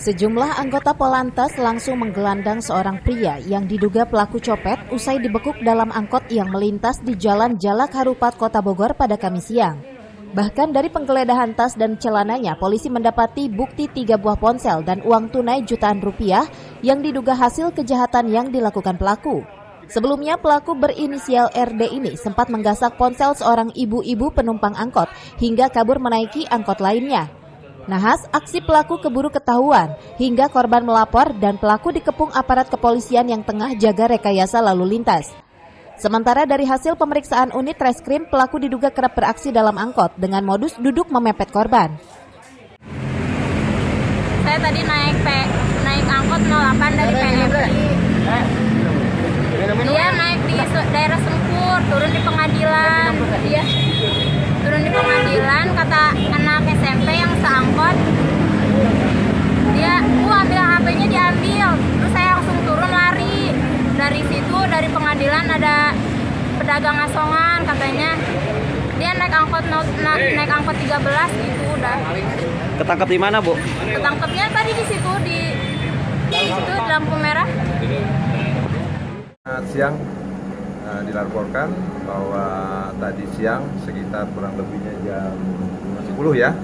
Sejumlah anggota Polantas langsung menggelandang seorang pria yang diduga pelaku copet usai dibekuk dalam angkot yang melintas di Jalan Jalak Harupat, Kota Bogor pada Kamis siang. Bahkan dari penggeledahan tas dan celananya, polisi mendapati bukti 3 buah ponsel dan uang tunai jutaan rupiah yang diduga hasil kejahatan yang dilakukan pelaku. Sebelumnya, pelaku berinisial RD ini sempat menggasak ponsel seorang ibu-ibu penumpang angkot hingga kabur menaiki angkot lainnya. Nahas, aksi pelaku keburu ketahuan hingga korban melapor dan pelaku dikepung aparat kepolisian yang tengah jaga rekayasa lalu lintas. Sementara dari hasil pemeriksaan unit reskrim, pelaku diduga kerap beraksi dalam angkot dengan modus duduk memepet korban. Saya tadi naik angkot 08 dari PMI. Dia naik di daerah Sempur, turun di pengadilan. Dia turun di pengadilan, kata anak SMP yang seangkot, dia ambil HP-nya diambil. Terus saya langsung turun lari. Dari situ, dari pengadilan ada pedagang asongan, katanya dia naik angkot 13 gitu udah. Ketangkap di mana, Bu? Ketangkepnya tadi di situ di situ lampu merah. Siang dilaporkan bahwa tadi siang sekitar kurang lebihnya jam 10 ya,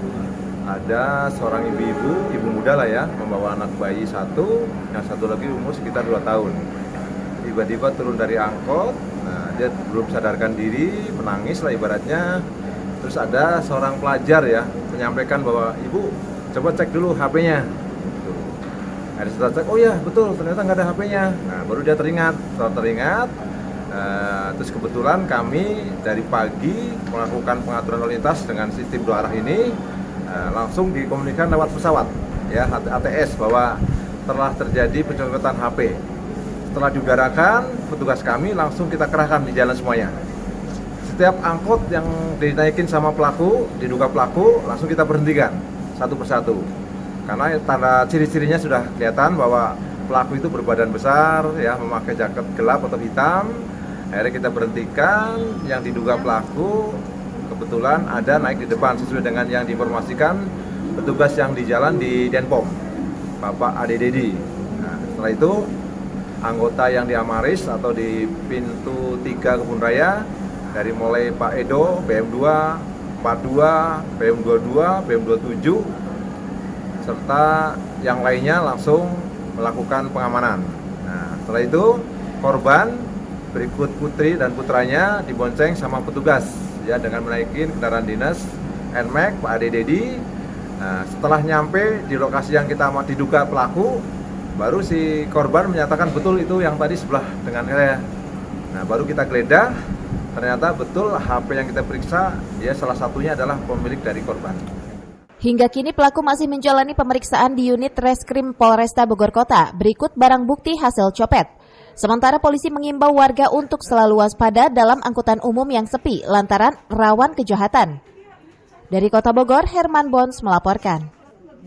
ada seorang ibu muda lah ya, membawa anak bayi satu, yang satu lagi umur sekitar 2 tahun. Tiba-tiba turun dari angkot, dia belum sadarkan diri, menangis lah ibaratnya. Terus ada seorang pelajar ya, menyampaikan bahwa ibu coba cek dulu HP-nya. Ada setelah cek, oh ya betul, ternyata nggak ada HP-nya. Nah baru dia teringat, terus kebetulan kami dari pagi melakukan pengaturan lalu lintas dengan sistem 2 arah ini, langsung dikomunikasikan lewat pesawat ya, ATS, bahwa telah terjadi pencopetan HP. Setelah diudarakan, petugas kami langsung kita kerahkan di jalan semuanya. Setiap angkot yang dinaikin sama pelaku, diduga pelaku, langsung kita berhentikan satu persatu. Karena tanda ciri-cirinya sudah kelihatan bahwa pelaku itu berbadan besar, ya, memakai jaket gelap atau hitam. Akhirnya kita berhentikan, yang diduga pelaku kebetulan ada naik di depan sesuai dengan yang diinformasikan petugas yang di jalan di Denpom, Bapak Ade Dedi. Nah, setelah itu anggota yang di Amaris atau di pintu 3 Kebun Raya, dari mulai Pak Edo, PM2, 42, PM22, PM27, serta yang lainnya langsung melakukan pengamanan. Nah, setelah itu korban berikut putri dan putranya dibonceng sama petugas ya, dengan menaikin kendaraan dinas NMAX Pak Ade Dedi. Nah, setelah nyampe di lokasi yang kita diduga pelaku, baru si korban menyatakan betul itu yang tadi sebelah dengan saya. Nah, baru kita geledah, ternyata betul HP yang kita periksa, dia salah satunya adalah pemilik dari korban. Hingga kini pelaku masih menjalani pemeriksaan di unit reskrim Polresta Bogor Kota. Berikut barang bukti hasil copet. Sementara polisi mengimbau warga untuk selalu waspada dalam angkutan umum yang sepi lantaran rawan kejahatan. Dari Kota Bogor, Herman Bons melaporkan.